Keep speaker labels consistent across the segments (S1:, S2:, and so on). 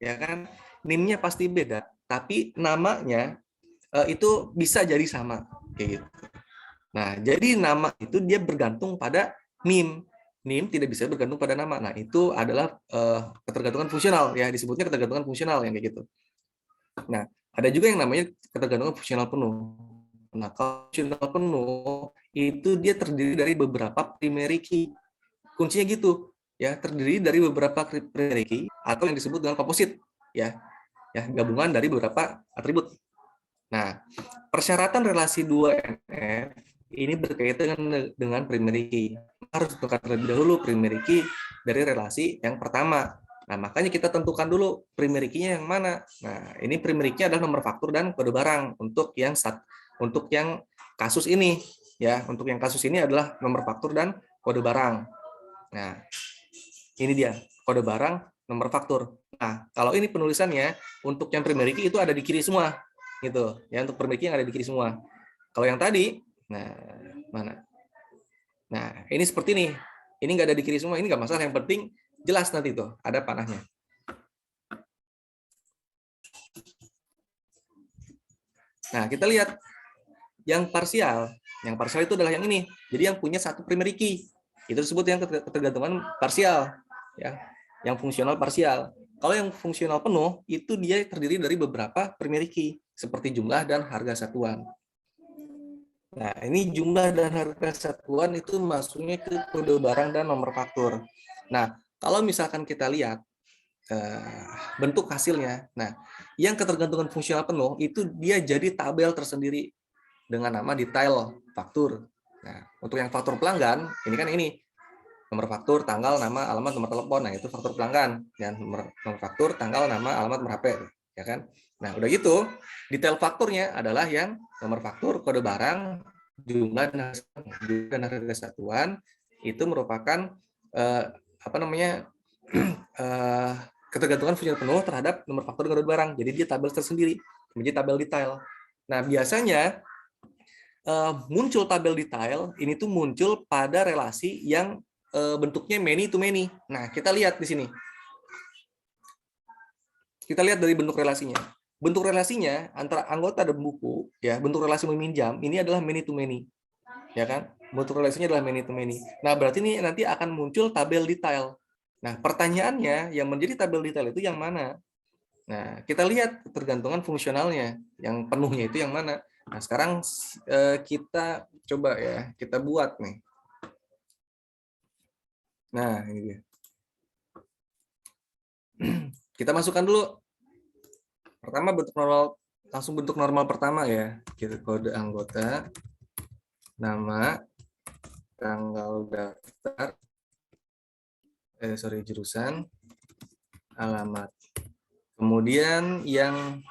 S1: ya kan? NIM-nya pasti beda, tapi namanya itu bisa jadi sama, kayak gitu. Nah, jadi nama itu dia bergantung pada NIM. NIM tidak bisa bergantung pada nama. Nah, itu adalah ketergantungan fungsional, ya disebutnya ketergantungan fungsional yang kayak gitu. Nah, ada juga yang namanya ketergantungan fungsional penuh. Nah, kalau fungsional penuh itu dia terdiri dari beberapa primary key. Kuncinya gitu, ya, terdiri dari beberapa primary key atau yang disebut dengan komposit, ya, gabungan dari beberapa atribut. Nah, persyaratan relasi 2NF ini berkaitan dengan primary key. Harus tentukan terlebih dahulu primary key dari relasi yang pertama. Nah, makanya kita tentukan dulu primary key-nya yang mana. Nah, ini primary key adalah nomor faktur dan kode barang untuk yang kasus ini, ya. Untuk yang kasus ini adalah nomor faktur dan kode barang. Nah, ini dia kode barang, nomor faktur. Nah, kalau ini penulisannya untuk yang primary key itu ada di kiri semua, gitu. Ya, untuk primary key yang ada di kiri semua. Kalau yang tadi, nah mana? Nah, ini seperti ini. Ini nggak ada di kiri semua, ini nggak masalah. Yang penting jelas nanti tuh ada panahnya. Nah, kita lihat yang parsial. Yang parsial itu adalah yang ini. Jadi yang punya satu primary key. Itu disebut yang ketergantungan parsial, ya. Yang fungsional parsial. Kalau yang fungsional penuh itu dia terdiri dari beberapa primary key seperti jumlah dan harga satuan. Nah, ini jumlah dan harga satuan itu masuknya ke kode barang dan nomor faktur. Nah, kalau misalkan kita lihat bentuk hasilnya, nah, yang ketergantungan fungsional penuh itu dia jadi tabel tersendiri dengan nama detail faktur. Nah, untuk yang faktur pelanggan, ini kan ini nomor faktur, tanggal, nama, alamat, nomor telepon. Nah, itu faktur pelanggan. Dan nomor faktur, tanggal, nama, alamat, nomor HP, ya kan? Nah, udah gitu, detail fakturnya adalah yang nomor faktur, kode barang, jumlah dan harga satuan itu merupakan apa namanya ketergantungan fungsional penuh terhadap nomor faktur dan kode barang. Jadi dia tabel tersendiri, menjadi tabel detail. Nah, biasanya muncul tabel detail ini tuh muncul pada relasi yang bentuknya many to many. Nah, kita lihat di sini. Kita lihat dari bentuk relasinya. Bentuk relasinya antara anggota dan buku, ya, bentuk relasi meminjam ini adalah many to many. Ya kan? Bentuk relasinya adalah many to many. Nah, berarti ini nanti akan muncul tabel detail. Nah, pertanyaannya yang menjadi tabel detail itu yang mana? Nah, kita lihat tergantungan fungsionalnya. Yang penuhnya itu yang mana? Nah, sekarang kita coba ya, kita buat nih. Nah, ini dia. Kita masukkan dulu. Pertama bentuk normal, langsung bentuk normal pertama ya. Kita kode anggota, nama, tanggal daftar, jurusan, alamat. Kemudian yang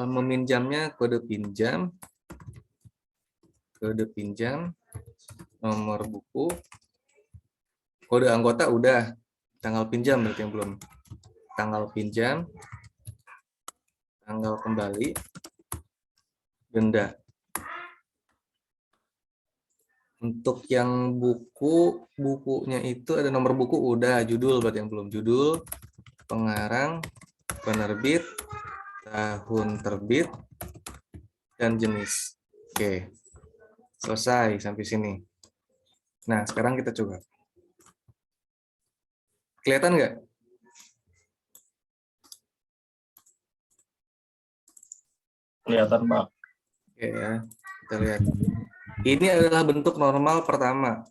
S1: meminjamnya kode pinjam, nomor buku, kode anggota udah, tanggal pinjam berarti yang belum, tanggal pinjam, tanggal kembali, denda. Untuk yang bukunya itu ada nomor buku udah, judul berarti yang belum, judul, pengarang, penerbit, tahun terbit, dan jenis. Oke, selesai sampai sini. Nah, sekarang kita coba. Kelihatan nggak?
S2: Kelihatan, Pak.
S1: Oke ya, kita lihat. Ini adalah bentuk normal pertama.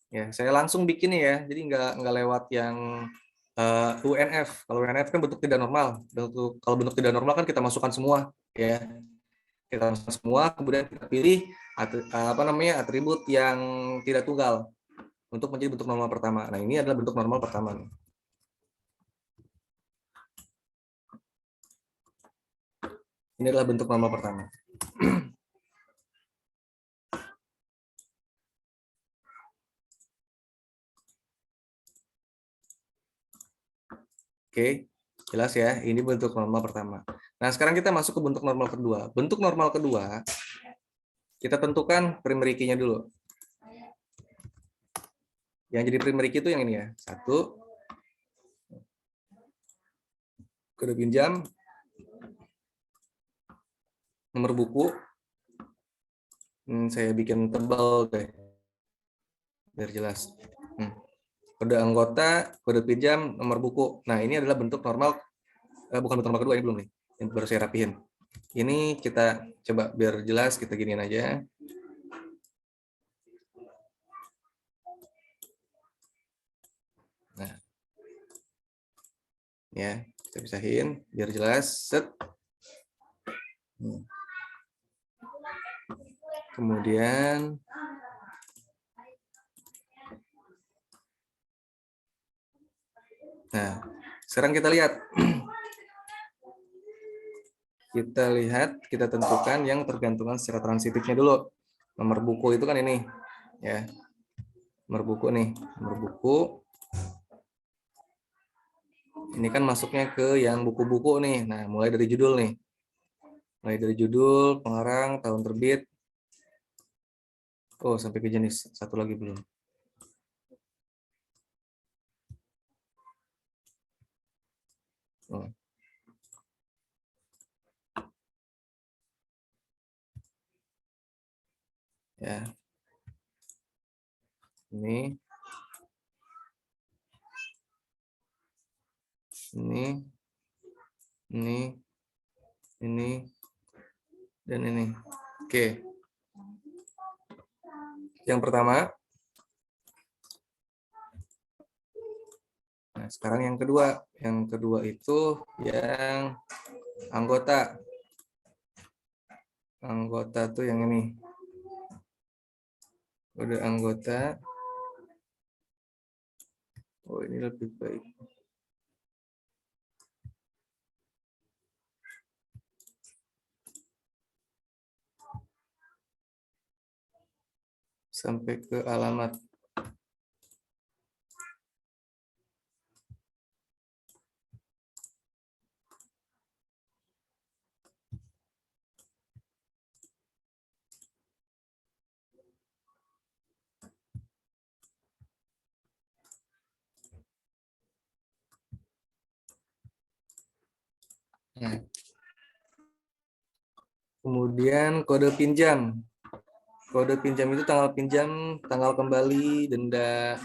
S1: Ya, saya langsung bikin ya, jadi nggak lewat yang UNF. Kalau UNF kan bentuk tidak normal. Kalau bentuk tidak normal kan kita masukkan semua, ya. Kita masukkan semua, kemudian kita pilih apa namanya atribut yang tidak tunggal untuk menjadi bentuk normal pertama. Nah, ini adalah bentuk normal pertama. Ini adalah bentuk normal pertama. Oke, jelas ya, ini bentuk normal pertama. Nah, sekarang kita masuk ke bentuk normal kedua. Bentuk normal kedua, kita tentukan primary key-nya dulu. Yang jadi primary key itu yang ini ya, 1, kode pinjam, nomor buku. Saya bikin tebal deh, biar jelas. Kode anggota, kode pinjam, nomor buku. Nah, ini adalah bentuk normal, bukan bentuk normal kedua, ini belum nih. Ini baru saya rapihin. Ini kita coba biar jelas, kita giniin aja. Nah, ya, kita pisahin biar jelas. Set. Kemudian nah, sekarang kita lihat. Kita tentukan yang tergantungan secara transitifnya dulu. Nomor buku itu kan ini, ya. Nomor buku nih, nomor buku. Ini kan masuknya ke yang buku-buku nih. Nah, mulai dari judul nih. Mulai dari judul, pengarang, tahun terbit. Oh, sampai ke jenis. Satu lagi belum. Oh. Ya. Ini. Ini, dan ini. Oke. Yang pertama. Nah, sekarang yang kedua. Yang kedua itu yang anggota. Anggota tuh yang ini. Kode anggota. Oh, ini lebih baik. Sampai ke alamat. Nah. Kemudian kode pinjam. Kode pinjam itu tanggal pinjam, tanggal kembali, denda.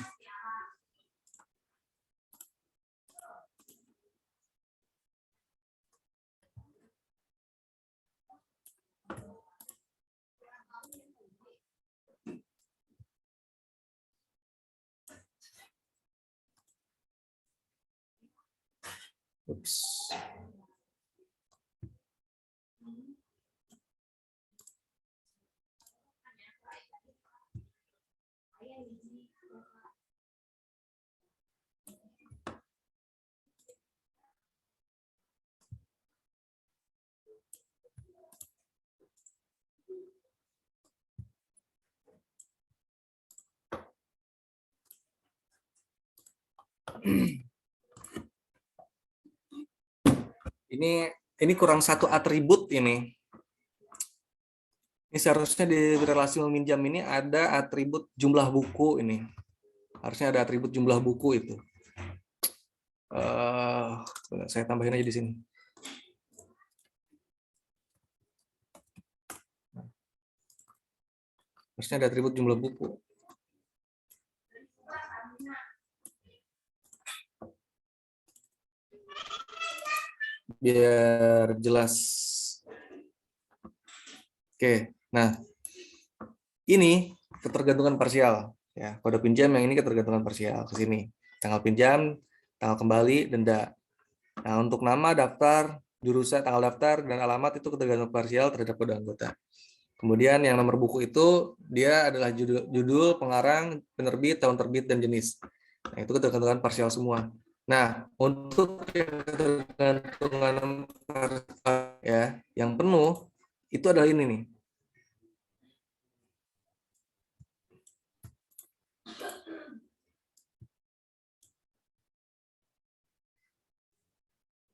S1: Ups. Ini kurang satu atribut ini. Ini seharusnya di relasi meminjam ini ada atribut jumlah buku ini. Harusnya ada atribut jumlah buku itu. Saya tambahin aja di sini. Harusnya ada atribut jumlah buku. Biar jelas. Oke, nah ini ketergantungan parsial. Ya, kode pinjam yang ini ketergantungan parsial ke sini. Tanggal pinjam, tanggal kembali, denda. Nah, untuk nama, daftar, jurusan, tanggal daftar, dan alamat itu ketergantungan parsial terhadap kode anggota. Kemudian yang nomor buku itu dia adalah judul, pengarang, penerbit, tahun terbit, dan jenis. Nah, itu ketergantungan parsial semua. Nah, untuk ketergantungan parsial ya, yang penuh itu adalah ini nih.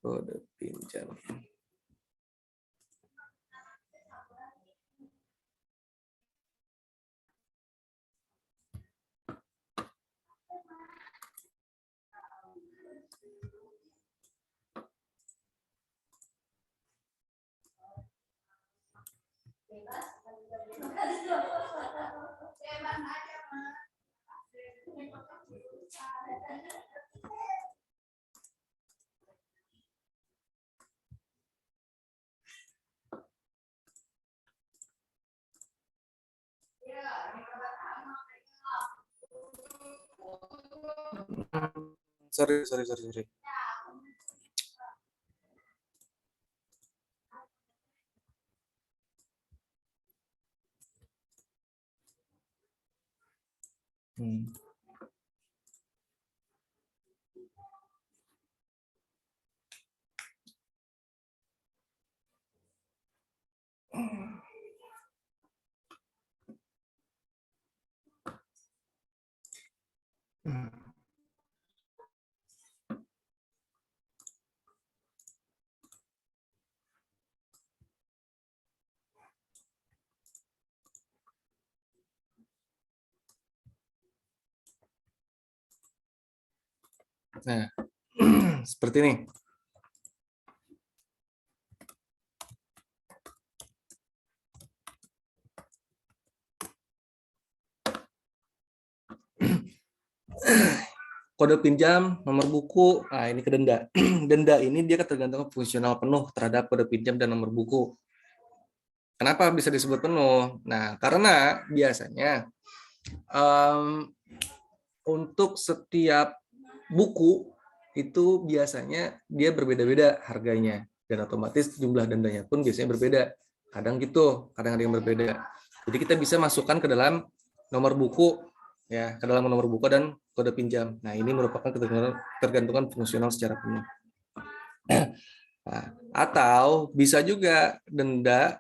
S1: Kode pinjam. Sorry. Nah, seperti ini. Kode pinjam, nomor buku, nah ini ke denda. Denda ini dia ketergantungan fungsional penuh terhadap kode pinjam dan nomor buku. Kenapa bisa disebut penuh? Nah, karena biasanya untuk setiap buku itu biasanya dia berbeda-beda harganya, dan otomatis jumlah dendanya pun biasanya berbeda. Kadang gitu, kadang ada yang berbeda. Jadi kita bisa masukkan ke dalam nomor buku, ya, ke dalam nomor buku dan kode pinjam. Nah, ini merupakan ketergantungan fungsional secara penuh. Nah, atau bisa juga denda,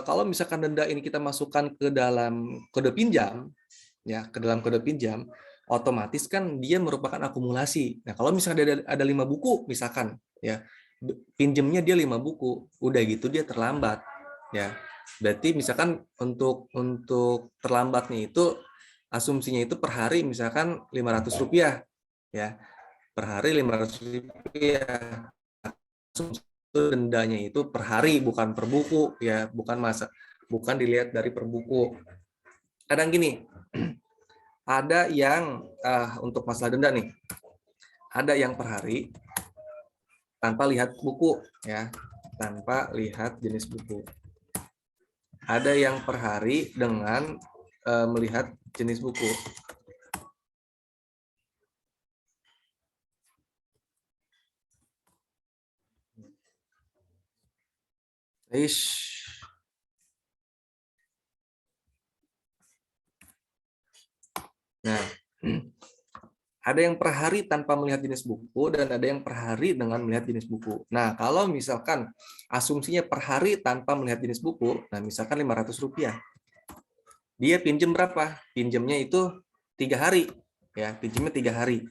S1: kalau misalkan denda ini kita masukkan ke dalam kode pinjam, ya, ke dalam kode pinjam, otomatis kan dia merupakan akumulasi. Nah, kalau misalnya ada 5 buku, misalkan, ya, pinjemnya dia 5 buku, udah gitu dia terlambat, ya. Berarti misalkan untuk terlambatnya itu asumsinya itu per hari misalkan Rp500, ya, per hari Rp500. Dendanya itu per hari, bukan per buku, ya, bukan dilihat dari per buku. Kadang gini, ada yang untuk masalah denda nih, ada yang per hari tanpa lihat buku, ya, tanpa lihat jenis buku. Ada yang per hari dengan melihat jenis buku. Nah, ada yang per hari tanpa melihat jenis buku dan ada yang per hari dengan melihat jenis buku. Nah, kalau misalkan asumsinya per hari tanpa melihat jenis buku, nah misalkan Rp500, dia pinjem berapa? Pinjemnya itu 3 hari, ya, pinjemnya 3 hari.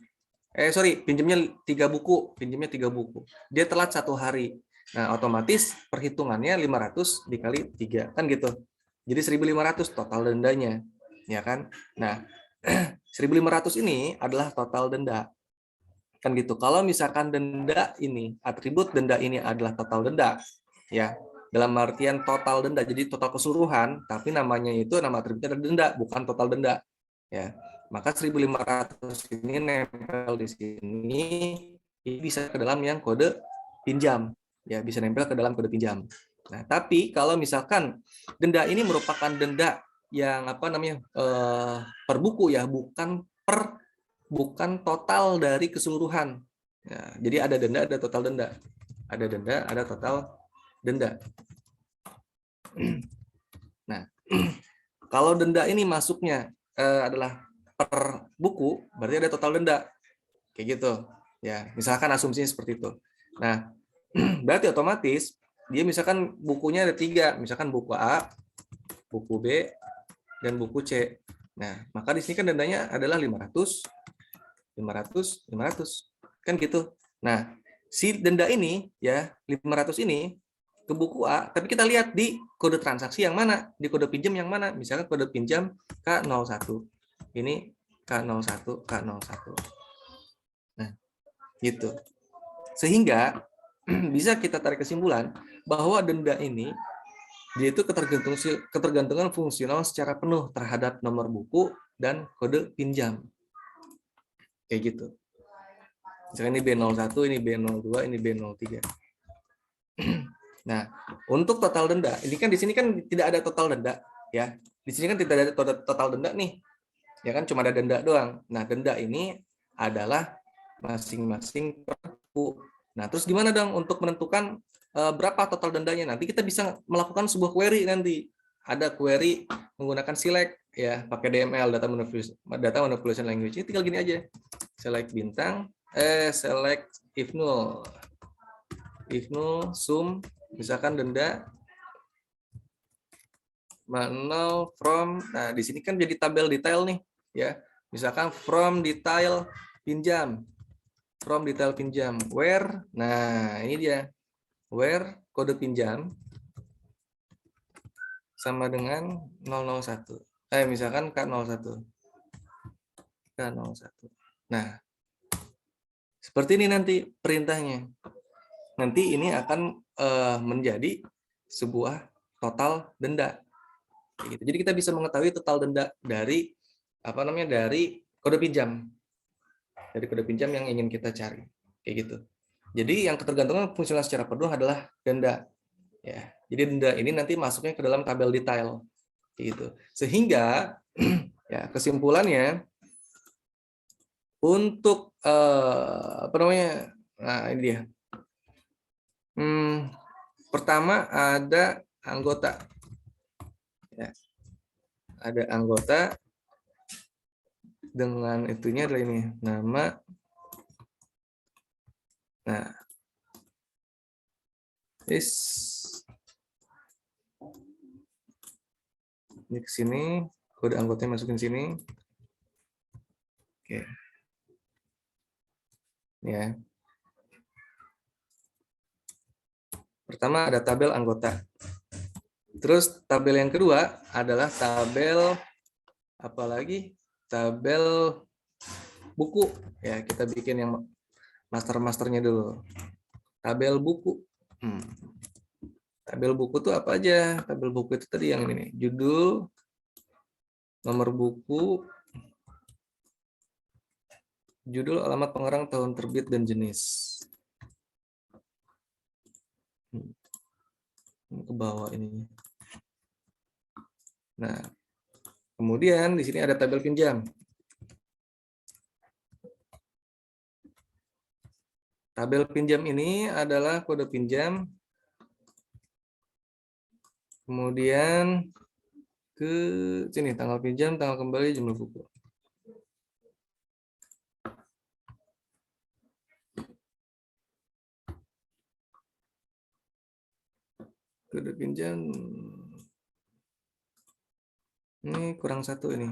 S1: Pinjemnya 3 buku, pinjemnya 3 buku. Dia telat 1 hari. Nah, otomatis perhitungannya 500 dikali 3, kan gitu. Jadi 1.500 total dendanya, ya kan? Nah, 1.500 ini adalah total denda, kan gitu. Kalau misalkan denda ini, atribut denda ini adalah total denda, ya, dalam artian total denda, jadi total keseluruhan, tapi namanya itu nama atributnya denda, bukan total denda, ya. Maka 1.500 ini nempel di sini, ini bisa ke dalam yang kode pinjam, ya, bisa nempel ke dalam kode pinjam. Nah, tapi kalau misalkan denda ini merupakan denda yang apa namanya per buku, ya, bukan total dari keseluruhan. Ya, jadi ada denda, ada total denda, ada denda, ada total denda. Nah, kalau denda ini masuknya adalah per buku, berarti ada total denda, kayak gitu. Ya, misalkan asumsinya seperti itu. Nah, berarti otomatis dia misalkan bukunya ada 3, misalkan buku A, buku B, dan buku C. Nah, maka di sini kan dendanya adalah 500, 500, 500. Kan gitu. Nah, si denda ini, ya, 500 ini ke buku A, tapi kita lihat di kode transaksi yang mana, di kode pinjam yang mana. Misalkan kode pinjam K01. Ini K01, K01. Nah, gitu. Sehingga bisa kita tarik kesimpulan bahwa denda ini dia itu ketergantungan fungsional secara penuh terhadap nomor buku dan kode pinjam. kayak gitu. Misalkan ini B01, ini B02, ini B03. Nah, untuk total denda, ini kan di sini kan tidak ada total denda, ya. Di sini kan tidak ada total denda nih, ya kan cuma ada denda doang. Nah, denda ini adalah masing-masing perpu. Nah, terus gimana dong untuk menentukan berapa total dendanya? Nanti kita bisa melakukan sebuah query nanti. Ada query menggunakan select, ya, pakai DML, data manipulation language. Ini tinggal gini aja, select bintang, select if null sum, misalkan denda 0 from, nah di sini kan jadi tabel detail nih, ya, misalkan from detail pinjam, where, nah ini dia, where kode pinjam sama dengan 001, misalkan K01. Nah, seperti ini nanti perintahnya. Nanti ini akan menjadi sebuah total denda. Kayak gitu. Jadi kita bisa mengetahui total denda dari dari kode pinjam. Dari kode pinjam yang ingin kita cari. Kayak gitu. Jadi yang ketergantungan fungsional secara penuh adalah denda. Ya. Jadi denda ini nanti masuknya ke dalam tabel detail. Kayak gitu. Sehingga ya kesimpulannya untuk nah ini dia. Pertama ada anggota, ya. Ada anggota dengan itunya adalah ini nama. Nah, ini ke sini, kode anggotanya masukin sini. Oke, ya. Pertama ada tabel anggota. Terus tabel yang kedua adalah tabel apalagi? Tabel buku. Ya, kita bikin yang masternya dulu. Tabel buku. Tabel buku itu apa aja? Tabel buku itu tadi yang ini nih, judul, nomor buku, judul, alamat pengarang, tahun terbit, dan jenis. Ke bawah ini. Nah, kemudian di sini ada tabel pinjam. Tabel pinjam ini adalah kode pinjam. Kemudian ke sini tanggal pinjam, tanggal kembali, jumlah buku. Kode pinjam ini kurang satu ini.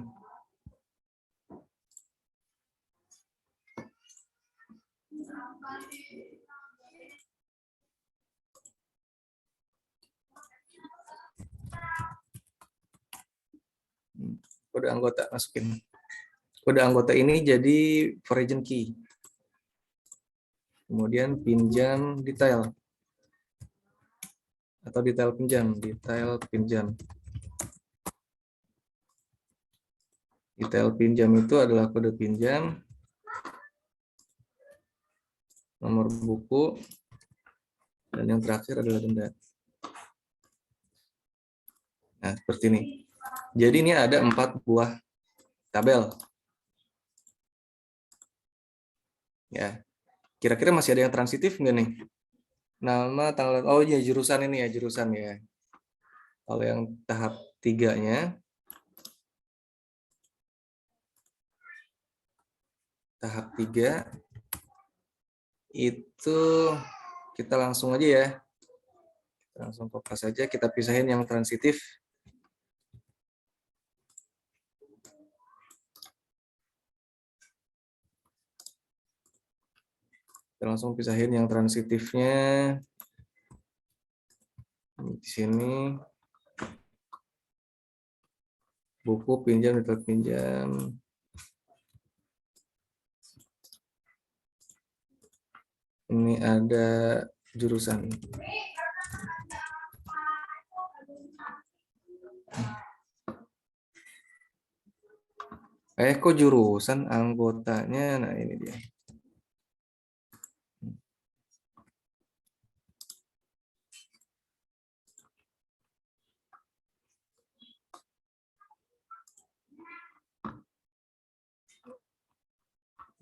S1: Kode anggota masukin. Kode anggota ini jadi foreign key. Kemudian pinjam detail atau detail pinjam, Detail pinjam itu adalah kode pinjam, nomor buku, dan yang terakhir adalah denda. Nah, seperti ini. Jadi ini ada 4 buah tabel. Ya. Kira-kira masih ada yang transitif nggak nih? Nama, tanggal, oh iya jurusan ini ya, jurusan ya. Kalau yang tahap 3-nya, tahap 3 itu kita langsung aja ya. Langsung kopas saja, kita pisahin yang transitif. Kita langsung pisahin yang transitifnya. Di sini. Buku pinjam, detail pinjam. Ini ada jurusan. Kok jurusan anggotanya? Nah, ini dia.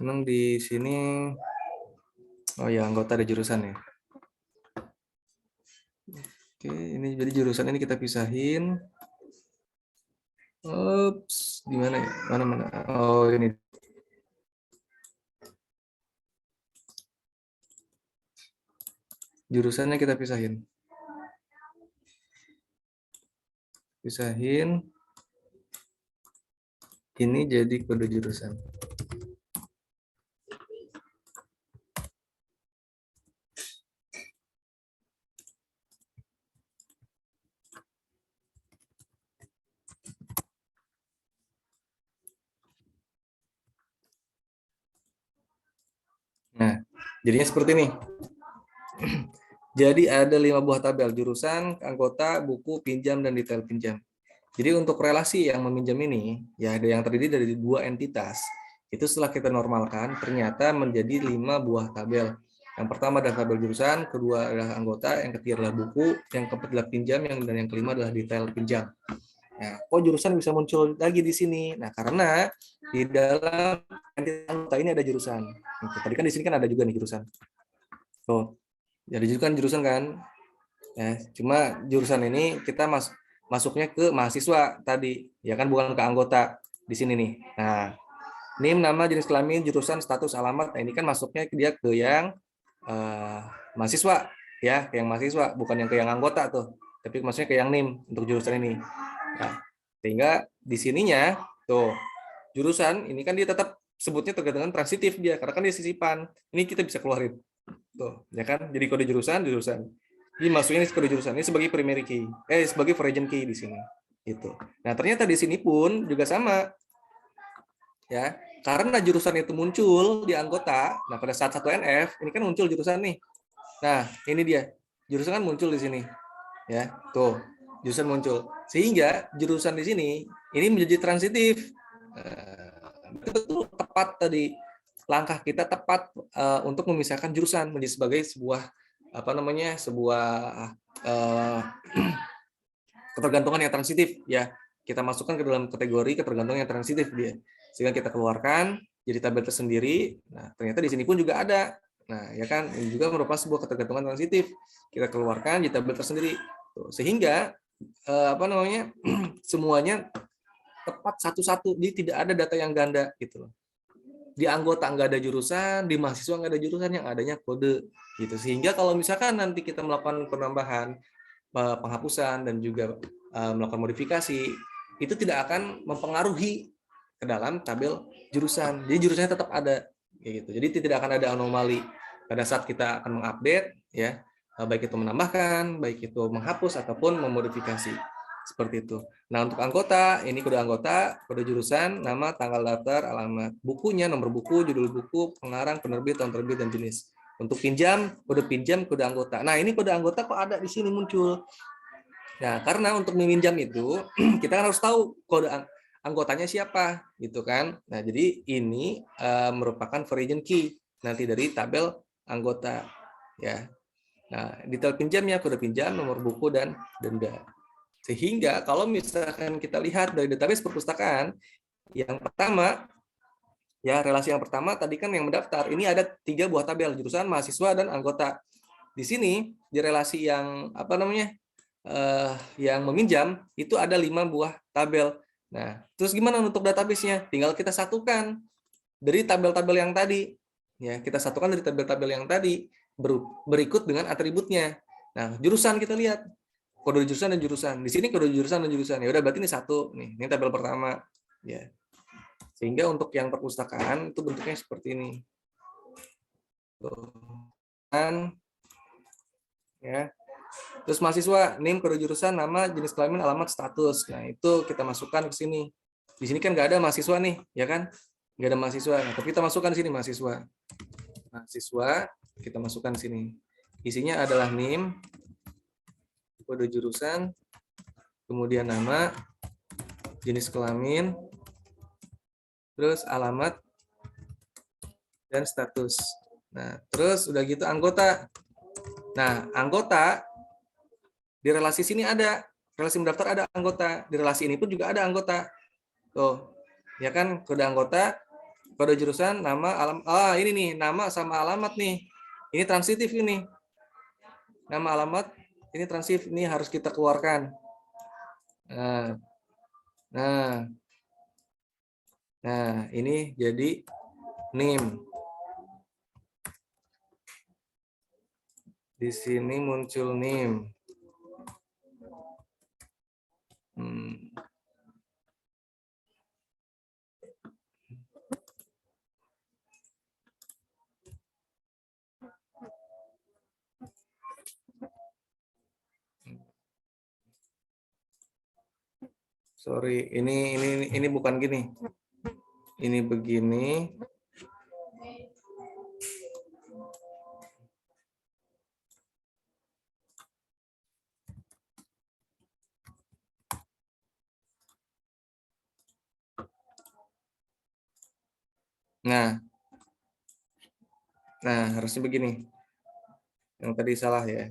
S1: Memang di sini, oh ya, anggota ada jurusan ya. Oke, ini jadi jurusan ini kita pisahin. Ups, di mana ya? Mana? Oh, ini. Jurusannya kita pisahin. Pisahin. Ini jadi kode jurusan. Nah, jadinya seperti ini. Jadi ada 5 buah tabel, jurusan, anggota, buku, pinjam, dan detail pinjam. Jadi untuk relasi yang meminjam ini, ya ada yang terdiri dari 2 entitas. Itu setelah kita normalkan, ternyata menjadi 5 buah tabel. Yang pertama adalah tabel jurusan, kedua adalah anggota, yang ketiga adalah buku, yang keempat adalah pinjam, dan yang kelima adalah detail pinjam. Nah, kok jurusan bisa muncul lagi di sini? Nah, karena di dalam entitas anggota ini ada jurusan. Tadi kan di sini kan ada juga nih jurusan. Tuh, jadi jurusan kan. Ya, cuma jurusan ini kita masuknya ke mahasiswa tadi, ya kan, bukan ke anggota di sini nih. Nah, NIM, nama, jenis kelamin, jurusan, status, alamat. Nah, ini kan masuknya dia ke yang mahasiswa, ya, ke yang mahasiswa, bukan yang ke yang anggota tuh. Tapi maksudnya ke yang NIM untuk jurusan ini. Nah, sehingga di sininya tuh jurusan ini kan dia tetap sebutnya tergantung transitif dia, karena kan dia sisipan. Ini kita bisa keluarin. Tuh, ya kan? Jadi kode jurusan. Ini masuknya kode jurusan ini sebagai primary key, sebagai foreign key di sini. Gitu. Nah, ternyata di sini pun juga sama. Ya, karena jurusan itu muncul di anggota. Nah, pada saat 1NF, ini kan muncul jurusan nih. Nah, ini dia. Jurusan kan muncul di sini. Ya, tuh. Jurusan muncul. Sehingga jurusan di sini ini menjadi transitif. Betul tepat tadi, langkah kita tepat untuk memisahkan jurusan menjadi sebagai sebuah sebuah ketergantungan yang transitif, ya, kita masukkan ke dalam kategori ketergantungan yang transitif dia, sehingga kita keluarkan jadi tabel tersendiri. Nah, ternyata di sini pun juga ada. Nah, ya kan, ini juga merupakan sebuah ketergantungan transitif, kita keluarkan di tabel tersendiri. Sehingga semuanya tepat satu-satu, jadi tidak ada data yang ganda gitu loh. Di anggota nggak ada jurusan, di mahasiswa nggak ada jurusan, yang adanya kode gitu. Sehingga kalau misalkan nanti kita melakukan penambahan, penghapusan, dan juga melakukan modifikasi, itu tidak akan mempengaruhi ke dalam tabel jurusan. Jadi jurusannya tetap ada kayak gitu. Jadi tidak akan ada anomali pada saat kita akan mengupdate, ya, baik itu menambahkan, baik itu menghapus ataupun memodifikasi. Seperti itu. Nah, untuk anggota, ini kode anggota, kode jurusan, nama, tanggal daftar, alamat, bukunya, nomor buku, judul buku, pengarang, penerbit, tahun terbit, dan jenis. Untuk pinjam, kode anggota. Nah, ini kode anggota kok ada di sini muncul. Nah, karena untuk meminjam itu, kita kan harus tahu kode anggotanya siapa, gitu kan. Nah, jadi ini merupakan foreign key nanti dari tabel anggota, ya. Nah, detail pinjamnya, kode pinjam, nomor buku, dan denda. Sehingga kalau misalkan kita lihat dari database perpustakaan, yang pertama, ya, relasi yang pertama tadi kan yang mendaftar, ini ada 3 buah tabel, jurusan, mahasiswa, dan anggota. Di sini di relasi yang yang meminjam itu ada 5 buah tabel. Nah, terus gimana untuk database-nya? Tinggal kita satukan dari tabel-tabel yang tadi. Ya, kita satukan dari tabel-tabel yang tadi berikut dengan atributnya. Nah, jurusan kita lihat kode jurusan dan jurusan. Di sini kode jurusan dan jurusan. Ya udah, berarti ini satu nih. Ini tabel pertama, ya. Sehingga untuk yang perpustakaan itu bentuknya seperti ini. Tuh. Ya. Terus mahasiswa, NIM, kode jurusan, nama, jenis kelamin, alamat, status. Nah, itu kita masukkan ke sini. Di sini kan nggak ada mahasiswa nih, ya kan? Nggak ada mahasiswa. Nah, tapi kita masukkan di sini mahasiswa. Mahasiswa, kita masukkan di sini. Isinya adalah NIM, kode jurusan, kemudian nama, jenis kelamin, terus alamat dan status. Nah, terus udah gitu anggota. Nah, anggota di relasi sini ada, relasi mendaftar ada anggota, di relasi ini pun juga ada anggota. Tuh, ya kan, kode anggota, kode jurusan, nama, ini nih, nama sama alamat nih. Ini transitif ini. Nama, alamat, ini transitif, ini harus kita keluarkan. Nah, ini jadi name. Di sini muncul name. Sorry, ini bukan gini. Ini begini. Nah, harusnya begini. Yang tadi salah ya.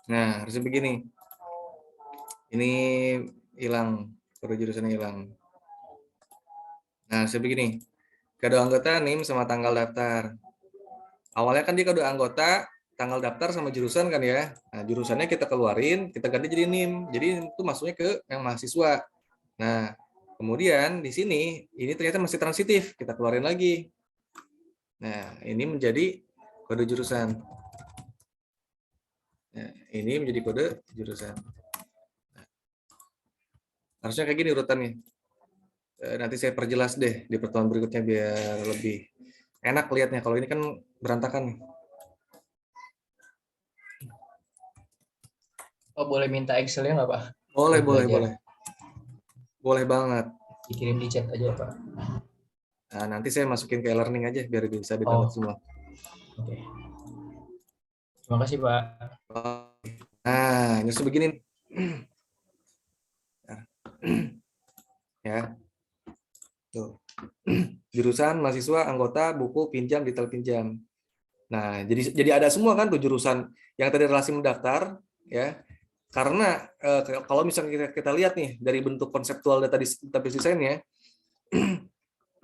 S1: Nah, harusnya begini. Ini hilang, kode jurusannya hilang. Nah, harusnya begini. Kode anggota name sama tanggal daftar. Awalnya kan dia kode anggota, tanggal daftar sama jurusan kan ya. Nah, jurusannya kita keluarin, kita ganti jadi NIM. Jadi itu masuknya ke yang mahasiswa. Nah, kemudian di sini ini ternyata masih transitif, kita keluarin lagi. Nah, ini menjadi kode jurusan. Nah, ini menjadi kode jurusan. Nah, harusnya kayak gini urutannya. Nanti saya perjelas deh di pertemuan berikutnya biar lebih enak lihatnya. Kalau ini kan berantakan nih.
S3: Oh, boleh minta Excel-nya nggak, Pak?
S1: Boleh,
S3: Buat
S1: boleh,
S3: belajar.
S1: boleh. Boleh banget.
S3: Dikirim di chat aja, Pak.
S1: Nah, nanti saya masukin ke e-learning aja biar bisa di-download semua.
S3: Oke. Terima kasih, Pak.
S1: Nah, ini sebegini. Ya. Tuh. Jurusan, mahasiswa, anggota, buku, pinjam, detail pinjam. Nah, jadi ada semua kan tuh jurusan yang tadi relasi mendaftar ya. Karena kalau misalnya kita lihat nih dari bentuk konseptual database desainnya,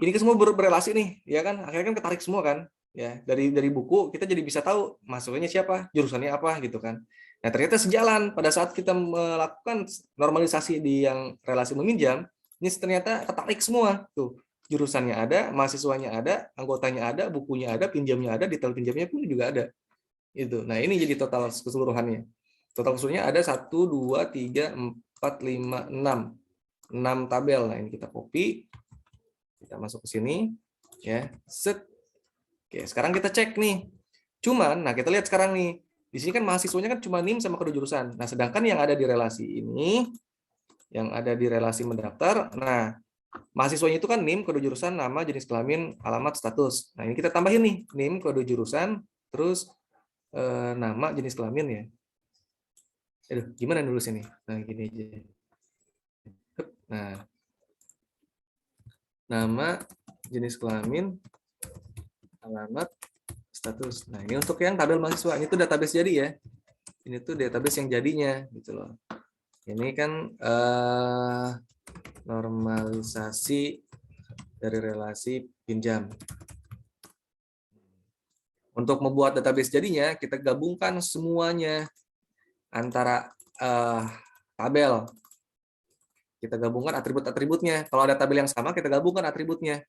S1: ini kan semua berrelasi nih, ya kan? Akhirnya kan ketarik semua kan, ya. Dari buku kita jadi bisa tahu mahasiswanya siapa, jurusannya apa gitu kan. Nah, ternyata sejalan pada saat kita melakukan normalisasi di yang relasi meminjam, ini ternyata ketarik semua tuh. Jurusannya ada, mahasiswanya ada, anggotanya ada, bukunya ada, pinjamnya ada, detail pinjamnya pun juga ada. Itu. Nah, ini jadi total keseluruhannya. Total keseluruhannya ada 1 2 3 4 5 6. 6 tabel. Nah, ini kita copy. Kita masuk ke sini ya. Set. Oke, sekarang kita cek nih. Cuman, nah kita lihat sekarang nih. Di sini kan mahasiswanya kan cuma NIM sama kode jurusan. Nah, sedangkan yang ada di relasi ini, yang ada di relasi mendaftar, nah mahasiswanya itu kan NIM, kode jurusan, nama, jenis kelamin, alamat, status. Nah, ini kita tambahin nih, NIM, kode jurusan, terus nama, jenis kelamin ya. Aduh, gimana nulis ini? Nah, gini aja. Nah, nama, jenis kelamin, alamat, status. Nah, ini untuk yang tabel mahasiswa. Ini tuh database jadi ya. Ini tuh database yang jadinya gitu loh. Ini kan normalisasi dari relasi pinjam. Untuk membuat database jadinya, kita gabungkan semuanya antara tabel. Kita gabungkan atribut-atributnya. Kalau ada tabel yang sama, kita gabungkan atributnya.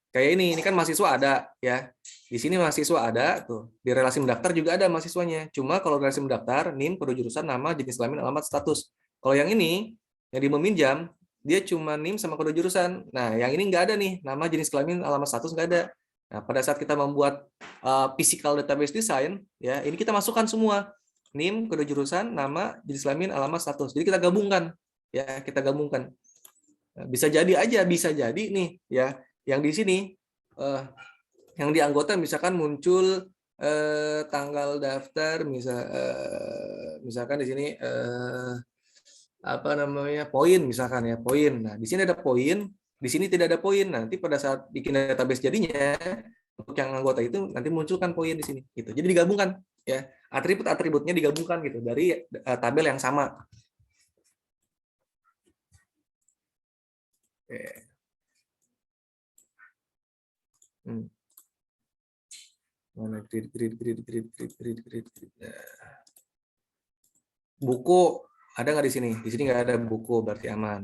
S1: Kayak ini kan mahasiswa ada ya. Di sini mahasiswa ada tuh. Di relasi mendaftar juga ada mahasiswanya. Cuma kalau relasi mendaftar, NIM, kode jurusan, nama, jenis kelamin, alamat, status. Kalau yang ini, yang di meminjam, dia cuma NIM sama kode jurusan. Nah, yang ini nggak ada nih, nama, jenis kelamin, alamat, status nggak ada. Nah, pada saat kita membuat physical database design, ya ini kita masukkan semua. NIM, kode jurusan, nama, jenis kelamin, alamat, status. Jadi kita gabungkan. Ya, kita gabungkan. Bisa jadi aja, bisa jadi nih, ya yang di sini yang di anggota misalkan muncul tanggal daftar misalkan di sini apa namanya poin misalkan ya poin. Nah di sini ada poin, di sini tidak ada poin. Nanti pada saat bikin database jadinya untuk yang anggota itu nanti munculkan poin di sini. Gitu. Jadi digabungkan ya atribut-atributnya digabungkan gitu dari tabel yang sama. Oke. Mana grid. Buku ada nggak di sini? Di sini nggak ada buku, berarti aman.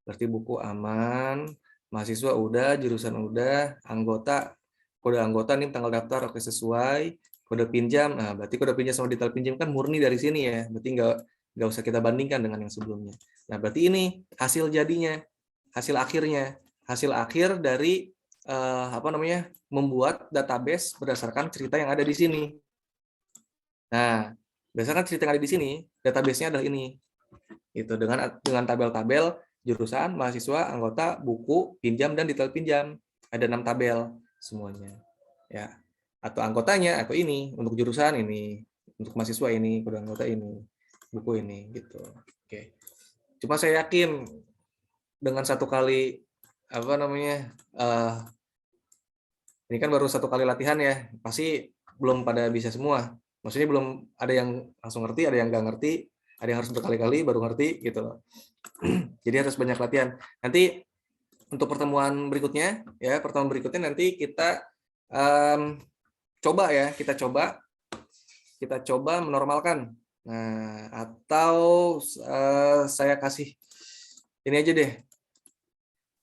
S1: Berarti buku aman, mahasiswa udah, jurusan udah, anggota, kode anggota nih tanggal daftar oke sesuai, kode pinjam, nah berarti kode pinjam sama detail pinjam kan murni dari sini ya, berarti nggak usah kita bandingkan dengan yang sebelumnya. Nah berarti ini hasil jadinya, hasil akhir dari apa namanya membuat database berdasarkan cerita yang ada di sini. Nah berdasarkan cerita yang ada di sini, database-nya adalah ini, gitu dengan tabel-tabel jurusan, mahasiswa, anggota, buku, pinjam, dan detail pinjam. Ada 6 tabel semuanya. Ya, atau anggotanya, atau ini untuk jurusan ini, untuk mahasiswa ini, kode anggota ini, buku ini, gitu. Oke. Cuma saya yakin dengan satu kali apa namanya, ini kan baru satu kali latihan ya, pasti belum pada bisa semua. Maksudnya belum ada yang langsung ngerti, ada yang nggak ngerti, ada yang harus berkali-kali baru ngerti gitu loh. Jadi harus banyak latihan. Nanti untuk pertemuan berikutnya nanti kita coba ya, kita coba menormalkan. Nah, atau saya kasih ini aja deh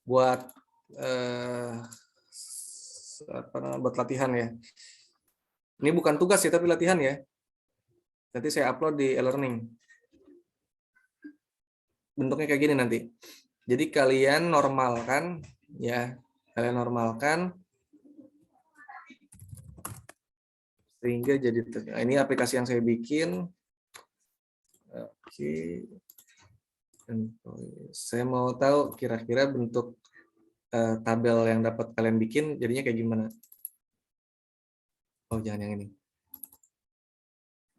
S1: buat buat latihan ya. Ini bukan tugas ya, tapi latihan ya. Nanti saya upload di e-learning. Bentuknya kayak gini nanti. Jadi kalian normalkan ya, sehingga jadi ini aplikasi yang saya bikin. Oke. Saya mau tahu kira-kira bentuk tabel yang dapat kalian bikin jadinya kayak gimana. Oh, jangan yang ini.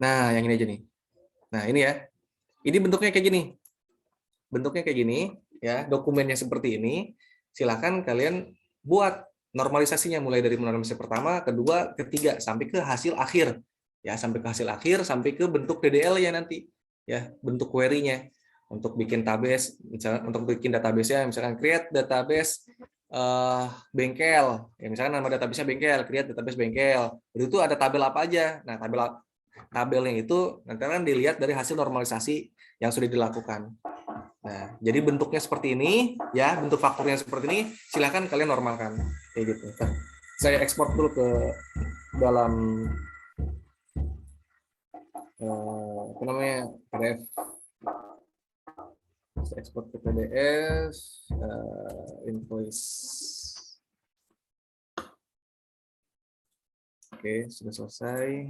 S1: Nah, yang ini aja nih. Nah, ini ya. Ini bentuknya kayak gini. Bentuknya kayak gini, ya. Dokumennya seperti ini. Silakan kalian buat normalisasinya mulai dari normalisasi pertama, kedua, ketiga sampai ke hasil akhir. Ya, sampai ke hasil akhir, sampai ke bentuk DDL-nya nanti. Ya, bentuk query-nya. Untuk bikin database, misalnya untuk bikin database-nya misalkan create database bengkel. Ya, misalkan nama database-nya bengkel, create database bengkel. Itu ada tabel apa aja. Nah, tabelnya itu nanti kan dilihat dari hasil normalisasi yang sudah dilakukan. Nah, jadi bentuknya seperti ini, ya, bentuk fakturnya seperti ini, silahkan kalian normalkan, kayak gitu. Nah, saya ekspor dulu ke dalam apa namanya PDF. Saya ekspor ke PDF, invoice. Oke, sudah selesai.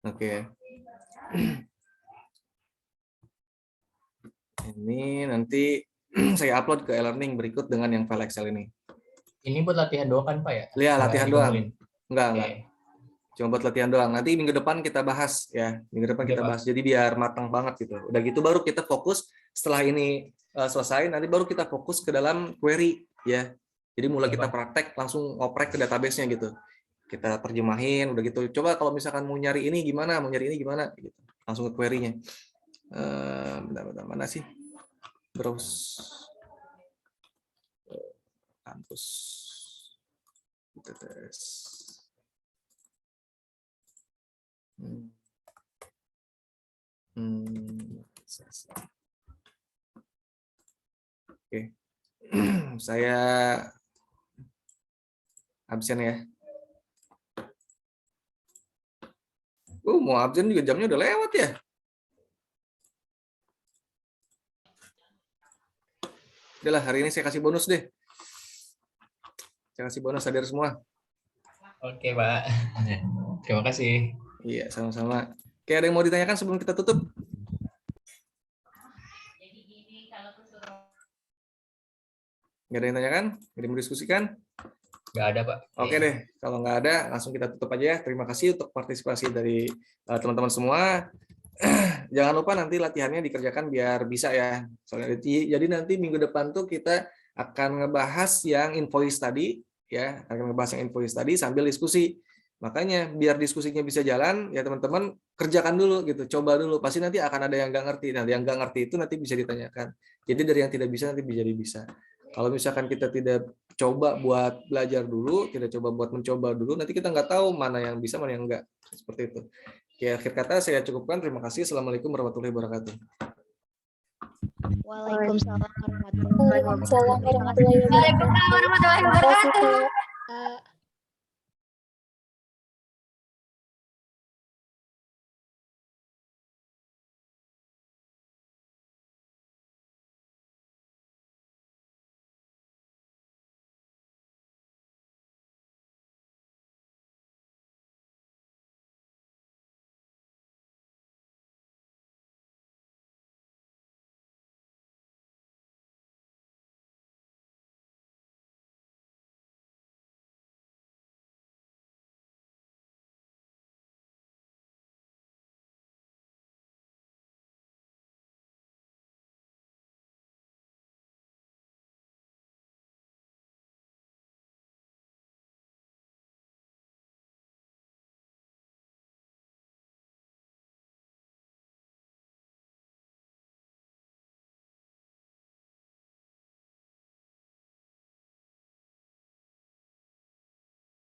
S1: Oke. Ini nanti saya upload ke e-learning berikut dengan yang file Excel ini.
S3: Ini buat latihan doang kan Pak ya?
S1: Iya, latihan doang. Enggak.
S3: Okay.
S1: Cuma buat latihan doang. Nanti minggu depan kita bahas ya. Minggu depan kita bahas. Jadi biar matang banget gitu. Udah gitu baru kita fokus setelah ini selesai, nanti baru kita fokus ke dalam query ya. Jadi mulai kita praktek langsung oprek ke database-nya gitu. Kita terjemahin, udah gitu. Coba kalau misalkan mau nyari ini gimana, gitu. Langsung ke query-nya. Bentar, mana sih? Browse kampus. Tes. Oke. Saya absen ya. Mau absen juga jamnya udah lewat ya. Udahlah, hari ini saya kasih bonus deh. Saya kasih bonus hadir semua.
S3: Oke, Pak. Terima kasih.
S1: Iya, sama-sama. Oke, ada yang mau ditanyakan sebelum kita tutup? Nggak ada yang tanyakan? Nggak ada yang mau diskusikan?
S3: Nggak ada, Pak.
S1: Oke deh, kalau nggak ada, langsung kita tutup aja ya. Terima kasih untuk partisipasi dari teman-teman semua. Jangan lupa nanti latihannya dikerjakan biar bisa ya. Soalnya jadi nanti minggu depan tuh kita akan ngebahas yang invoice tadi, ya, akan ngebahas yang invoice tadi sambil diskusi. Makanya biar diskusinya bisa jalan, ya teman-teman kerjakan dulu gitu, coba dulu. Pasti nanti akan ada yang nggak ngerti. Nah, yang nggak ngerti itu nanti bisa ditanyakan. Jadi dari yang tidak bisa nanti jadi bisa. Kalau misalkan kita tidak coba buat belajar dulu, kita coba buat mencoba dulu, nanti kita nggak tahu mana yang bisa, mana yang enggak. Seperti itu. Oke, akhir kata saya cukupkan. Terima kasih. Assalamualaikum warahmatullahi wabarakatuh.
S4: Waalaikumsalam warahmatullahi wabarakatuh.
S5: Waalaikumsalam warahmatullahi wabarakatuh.
S4: Terima kasih, Pak.